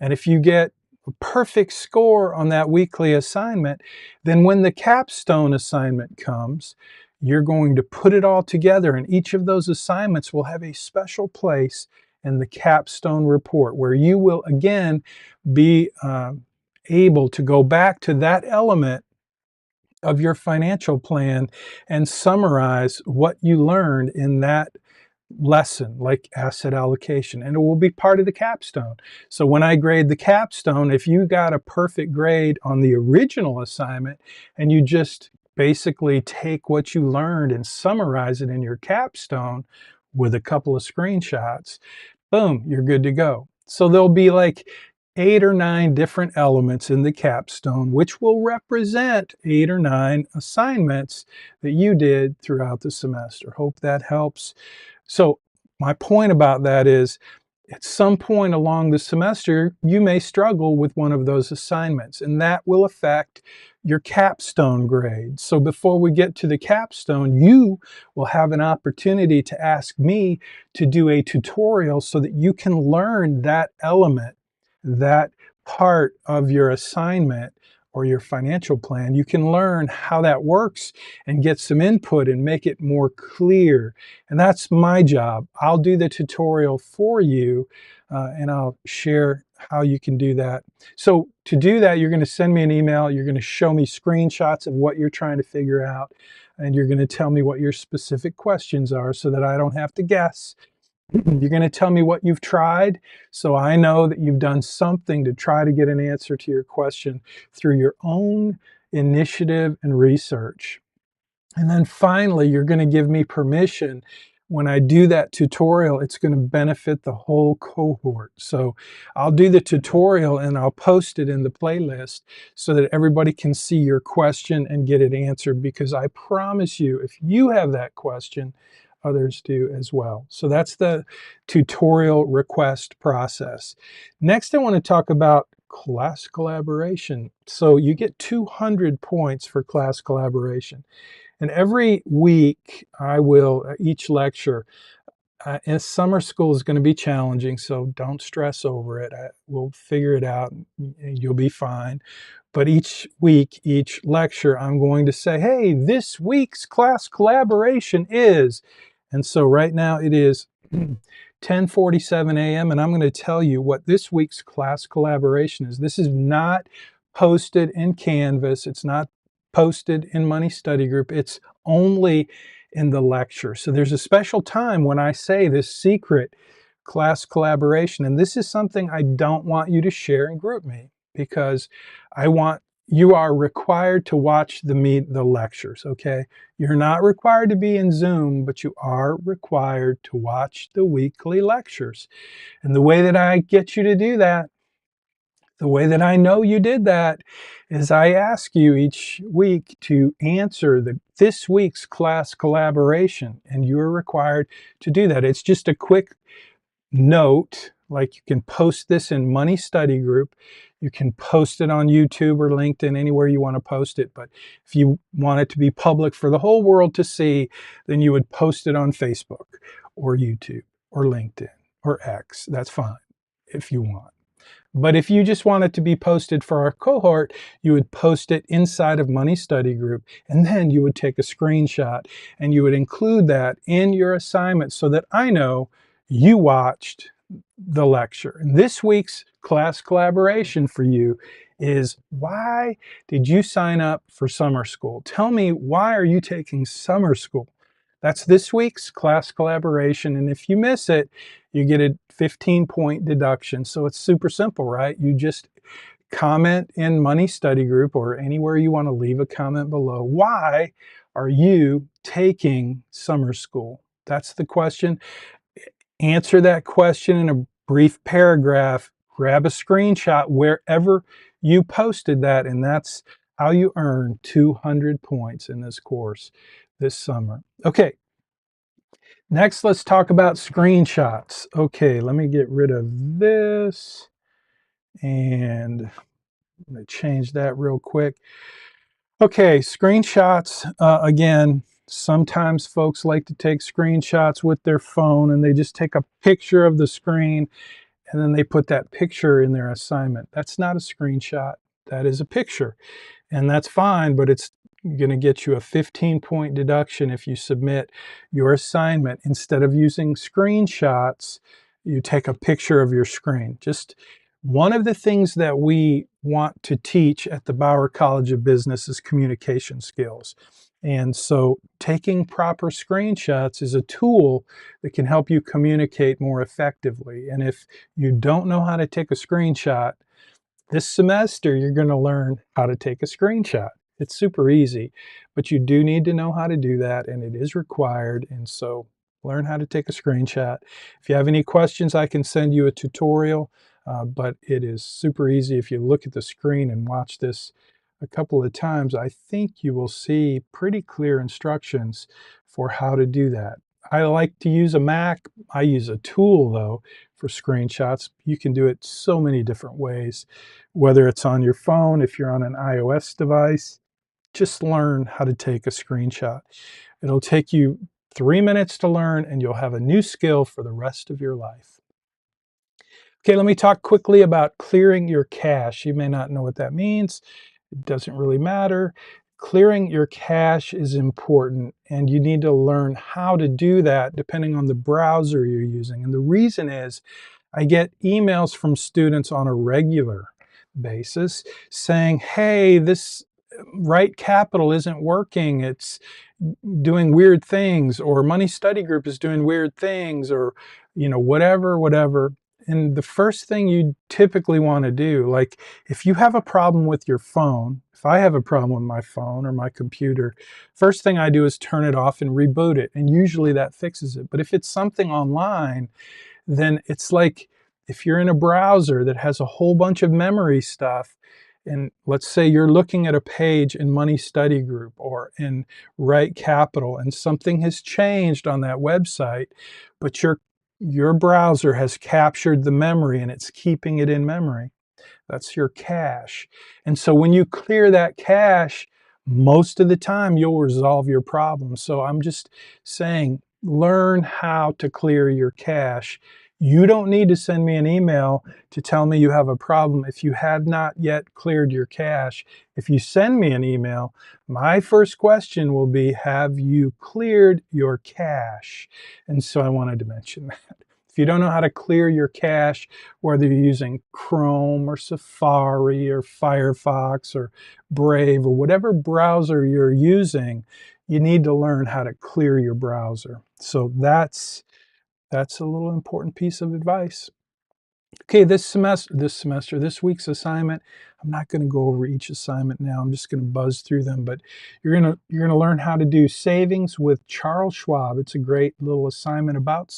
And if you get a perfect score on that weekly assignment, then when the capstone assignment comes, you're going to put it all together, and each of those assignments will have a special place in the capstone report where you will again be able to go back to that element of your financial plan and summarize what you learned in that lesson, like asset allocation, and it will be part of the capstone. So when I grade the capstone, if you got a perfect grade on the original assignment and you just basically take what you learned and summarize it in your capstone with a couple of screenshots, boom, you're good to go. So there'll be like 8 or 9 different elements in the capstone, which will represent 8 or 9 assignments that you did throughout the semester. Hope that helps. So my point about that is, at some point along the semester, you may struggle with one of those assignments, and that will affect your capstone grade. So before we get to the capstone, you will have an opportunity to ask me to do a tutorial so that you can learn that element, that part of your assignment or your financial plan. You can learn how that works and get some input and make it more clear. And that's my job. I'll do the tutorial for you, and I'll share how you can do that. So to do that, you're going to send me an email. You're going to show me screenshots of what you're trying to figure out, and you're going to tell me what your specific questions are so that I don't have to guess. You're going to tell me what you've tried, so I know that you've done something to try to get an answer to your question through your own initiative and research. And then finally, you're going to give me permission. When I do that tutorial, it's going to benefit the whole cohort. So I'll do the tutorial and I'll post it in the playlist so that everybody can see your question and get it answered, because I promise you, if you have that question, others do as well. So that's the tutorial request process. Next, I want to talk about class collaboration. So you get 200 points for class collaboration. And every week I will, each lecture, and summer school is going to be challenging, so don't stress over it. We'll figure it out and you'll be fine. But each week, each lecture, I'm going to say, hey, this week's class collaboration is, and so right now it is 10:47 a.m. and I'm going to tell you what this week's class collaboration is. This is not posted in Canvas. It's not posted in Money Study Group. It's only in the lecture. So there's a special time when I say this secret class collaboration, and this is something I don't want you to share in GroupMe, because you are required to watch the lectures, okay? You're not required to be in Zoom, but you are required to watch the weekly lectures. And the way that I get you to do that, the way that I know you did that, is I ask you each week to answer this week's class collaboration, and you're required to do that. It's just a quick note, like you can post this in Money Study Group. You can post it on YouTube or LinkedIn, anywhere you want to post it. But if you want it to be public for the whole world to see, then you would post it on Facebook or YouTube or LinkedIn or X. That's fine if you want. But if you just want it to be posted for our cohort, you would post it inside of Money Study Group, and then you would take a screenshot and you would include that in your assignment so that I know you watched the lecture. And this week's class collaboration for you is, why did you sign up for summer school? Tell me, why are you taking summer school? That's this week's class collaboration, and if you miss it, you get a 15-point deduction. So it's super simple, right? You just comment in Money Study Group or anywhere you want to leave a comment below. Why are you taking summer school? That's the question. Answer that question in a brief paragraph. Grab a screenshot wherever you posted that, and that's how you earn 200 points in this course this summer. Okay, next let's talk about screenshots. Okay, let me get rid of this, and I'm going to change that real quick. Okay, screenshots, again, sometimes folks like to take screenshots with their phone and they just take a picture of the screen and then they put that picture in their assignment. That's not a screenshot, that is a picture. And that's fine, but it's going to get you a 15-point deduction if you submit your assignment. Instead of using screenshots, you take a picture of your screen. Just one of the things that we want to teach at the Bauer College of Business is communication skills. And so taking proper screenshots is a tool that can help you communicate more effectively. And if you don't know how to take a screenshot, this semester, you're going to learn how to take a screenshot. It's super easy, but you do need to know how to do that, and it is required. And so learn how to take a screenshot. If you have any questions, I can send you a tutorial but it is super easy. If you look at the screen and watch this a couple of times, I think you will see pretty clear instructions for how to do that. I like to use a Mac. I use a tool though for screenshots. You can do it so many different ways, whether it's on your phone, if you're on an iOS device, just learn how to take a screenshot. It'll take you 3 minutes to learn and you'll have a new skill for the rest of your life. Okay, let me talk quickly about clearing your cache. You may not know what that means. It doesn't really matter. Clearing your cache is important, and you need to learn how to do that depending on the browser you're using. And the reason is I get emails from students on a regular basis saying, hey, this Right Capital isn't working. It's doing weird things, or Money Study Group is doing weird things, or whatever. And the first thing you typically want to do, like if you have a problem with your phone, if I have a problem with my phone or my computer, first thing I do is turn it off and reboot it, and usually that fixes it. But if it's something online, then it's like if you're in a browser that has a whole bunch of memory stuff, and let's say you're looking at a page in Money Study Group or in Right Capital, and something has changed on that website, but your browser has captured the memory and it's keeping it in memory. That's your cache. And so when you clear that cache, most of the time you'll resolve your problem. So I'm just saying, learn how to clear your cache. You don't need to send me an email to tell me you have a problem if you have not yet cleared your cache. If you send me an email, my first question will be, have you cleared your cache? And so I wanted to mention that. If you don't know how to clear your cache, whether you're using Chrome or Safari or Firefox or Brave or whatever browser you're using, you need to learn how to clear your browser. So that's a little important piece of advice. Okay, this week's assignment, I'm not going to go over each assignment now. I'm just going to buzz through them, but you're going to learn how to do savings with Charles Schwab. It's a great little assignment about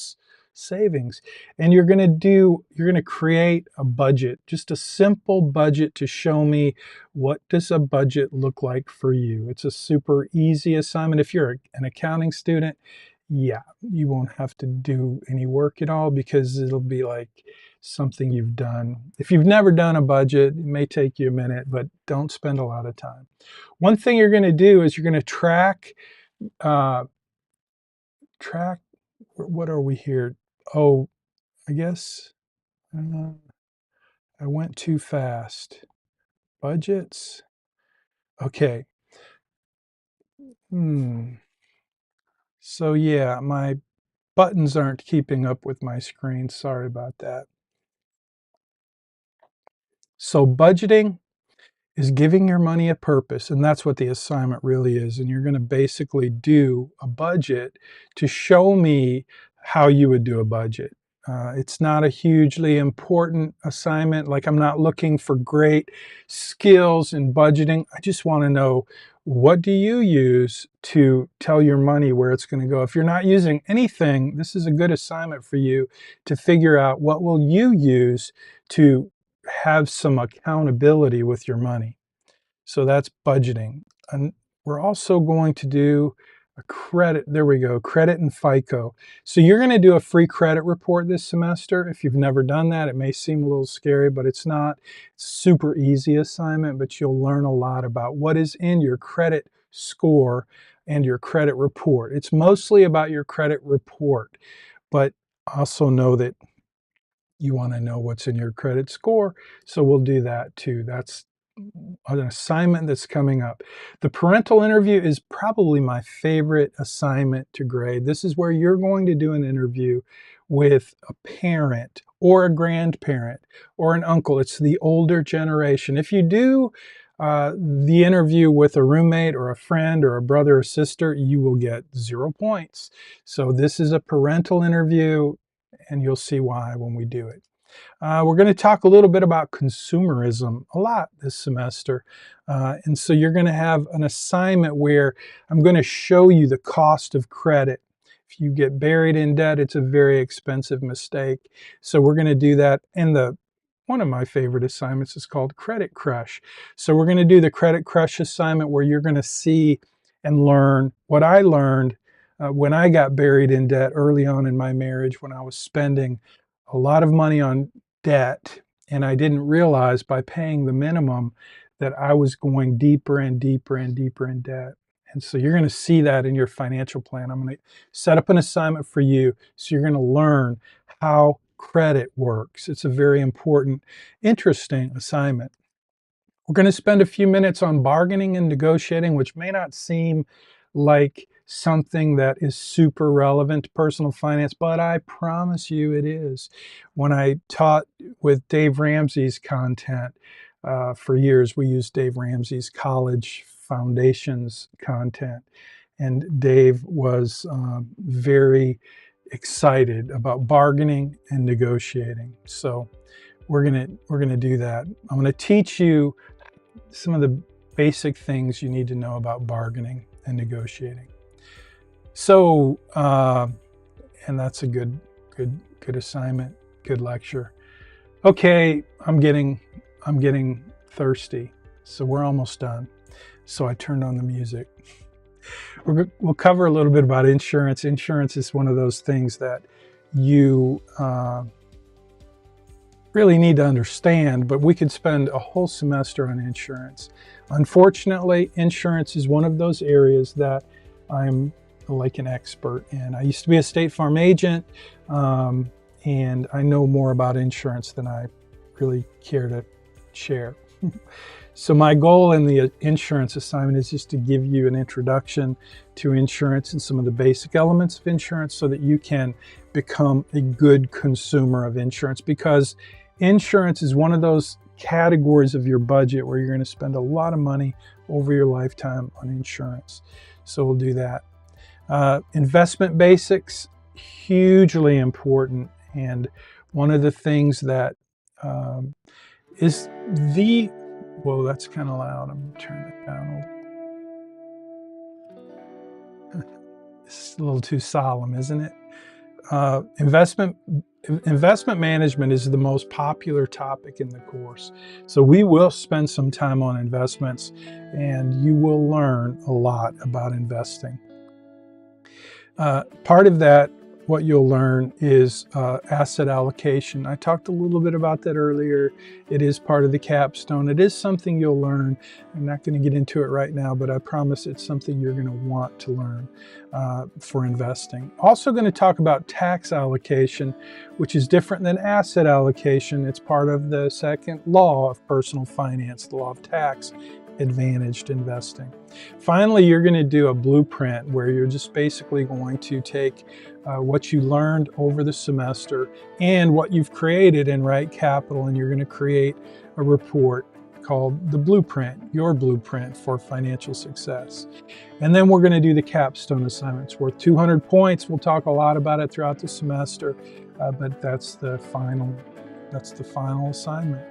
savings. And you're going to create a budget, just a simple budget to show me what does a budget look like for you. It's a super easy assignment. If you're an accounting student, yeah, you won't have to do any work at all because it'll be like something you've done. If you've never done a budget, it may take you a minute, but don't spend a lot of time. One thing you're going to do is you're going to uh, track, what are we here? Oh, I guess I went too fast. Budgets. Okay. So yeah, my buttons aren't keeping up with my screen. Sorry about that. So budgeting is giving your money a purpose, and that's what the assignment really is. And you're going to basically do a budget to show me how you would do a budget. It's not a hugely important assignment. Like, I'm not looking for great skills in budgeting. I just want to know, what do you use to tell your money where it's going to go? If you're not using anything, this is a good assignment for you to figure out what will you use to have some accountability with your money. So that's budgeting. And we're also going to do a credit. There we go, credit and FICO. So you're going to do a free credit report this semester. If you've never done that, it may seem a little scary, but it's not. It's a super easy assignment, but you'll learn a lot about what is in your credit score and your credit report. It's mostly about your credit report, but also know that you want to know what's in your credit score. So we'll do that too. That's an assignment that's coming up. The parental interview is probably my favorite assignment to grade. This is where you're going to do an interview with a parent or a grandparent or an uncle. It's the older generation. If you do the interview with a roommate or a friend or a brother or sister, you will get 0 points. So this is a parental interview, and you'll see why when we do it. We're going to talk a little bit about consumerism a lot this semester. And so you're going to have an assignment where I'm going to show you the cost of credit. If you get buried in debt, it's a very expensive mistake. So we're going to do that. And one of my favorite assignments is called Credit Crush. So we're going to do the Credit Crush assignment where you're going to see and learn what I learned when I got buried in debt early on in my marriage, when I was spending a lot of money on debt, and I didn't realize by paying the minimum that I was going deeper and deeper and deeper in debt. And so you're going to see that in your financial plan. I'm going to set up an assignment for you so you're going to learn how credit works. It's a very important, interesting assignment. We're going to spend a few minutes on bargaining and negotiating, which may not seem like something that is super relevant to personal finance, but I promise you it is. When I taught with Dave Ramsey's content for years, we used Dave Ramsey's college foundations content, and Dave was very excited about bargaining and negotiating. So we're gonna do that. I'm gonna teach you some of the basic things you need to know about bargaining and negotiating. So, and that's a good assignment, good lecture. Okay, I'm getting thirsty, so we're almost done. So I turned on the music. We'll cover a little bit about insurance. Insurance is one of those things that you really need to understand, but we could spend a whole semester on insurance. Unfortunately, insurance is one of those areas that I'm like an expert in. I used to be a State Farm agent, and I know more about insurance than I really care to share. So my goal in the insurance assignment is just to give you an introduction to insurance and some of the basic elements of insurance so that you can become a good consumer of insurance, because insurance is one of those categories of your budget where you're going to spend a lot of money over your lifetime on insurance. So we'll do that. Investment basics, hugely important. And one of the things that is the, whoa, that's kind of loud. I'm going to turn it down a little. It's a little too solemn, isn't it? Investment management is the most popular topic in the course. So we will spend some time on investments, and you will learn a lot about investing. Part of that, what you'll learn is asset allocation. I talked a little bit about that earlier. It is part of the capstone. It is something you'll learn. I'm not going to get into it right now, but I promise it's something you're going to want to learn for investing. Also going to talk about tax allocation, which is different than asset allocation. It's part of the second law of personal finance, the law of tax advantaged investing. Finally, you're going to do a blueprint where you're just basically going to take what you learned over the semester and what you've created in Right Capital, and you're going to create a report called the blueprint, your blueprint for financial success. And then we're going to do the capstone assignments worth 200 points. We'll talk a lot about it throughout the semester, but that's the final assignment.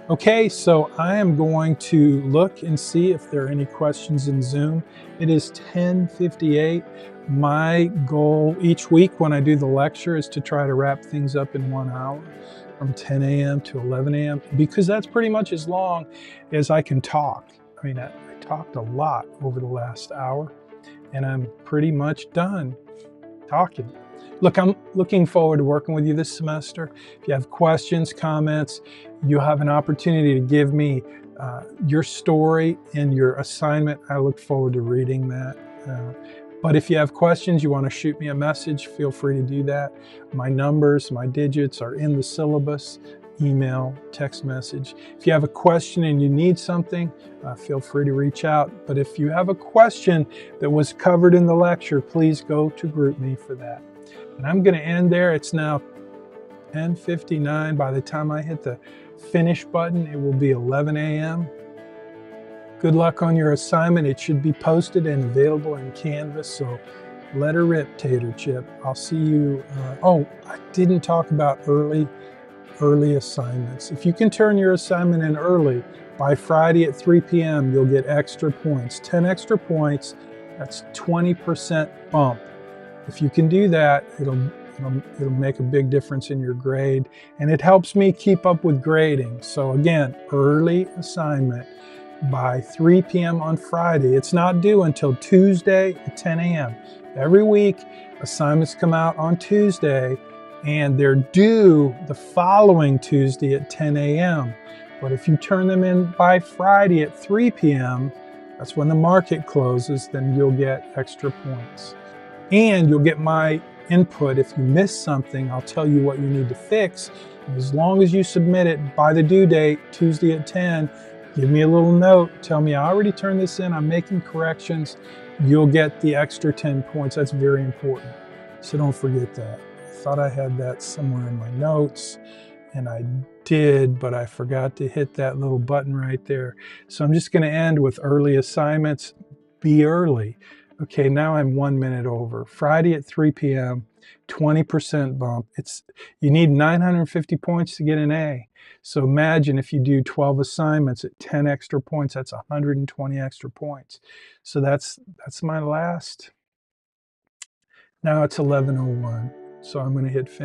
Okay, so I am going to look and see if there are any questions in Zoom. It is 10:58. My goal each week when I do the lecture is to try to wrap things up in 1 hour, from 10 a.m. to 11 a.m., because that's pretty much as long as I can talk. I mean, I talked a lot over the last hour, and I'm pretty much done talking. Look, I'm looking forward to working with you this semester. If you have questions, comments, you'll have an opportunity to give me your story and your assignment. I look forward to reading that. But if you have questions, you want to shoot me a message, feel free to do that. My numbers, my digits are in the syllabus, email, text message. If you have a question and you need something, feel free to reach out. But if you have a question that was covered in the lecture, please go to GroupMe for that. And I'm going to end there. It's now 10:59. By the time I hit the finish button, it will be 11 a.m. Good luck on your assignment. It should be posted and available in Canvas, so let her rip, Tater Chip. I'll see you. Oh, I didn't talk about early assignments. If you can turn your assignment in early, by Friday at 3 p.m., you'll get extra points. 10 extra points, that's 20% bump. If you can do that, It'll make a big difference in your grade, and it helps me keep up with grading. So again, early assignment by 3 p.m. on Friday. It's not due until Tuesday at 10 a.m. Every week, assignments come out on Tuesday, and they're due the following Tuesday at 10 a.m. But if you turn them in by Friday at 3 p.m., that's when the market closes, then you'll get extra points. And you'll get my input. If you miss something, I'll tell you what you need to fix. And as long as you submit it by the due date, Tuesday at 10, give me a little note, tell me I already turned this in, I'm making corrections, you'll get the extra 10 points. That's very important. So don't forget that. I thought I had that somewhere in my notes, and I did, but I forgot to hit that little button right there. So I'm just going to end with early assignments. Be early. Okay, now I'm 1 minute over. Friday at 3 p.m., 20% bump. You need 950 points to get an A. So imagine if you do 12 assignments at 10 extra points, that's 120 extra points. So that's my last. Now it's 11:01. So I'm going to hit finish.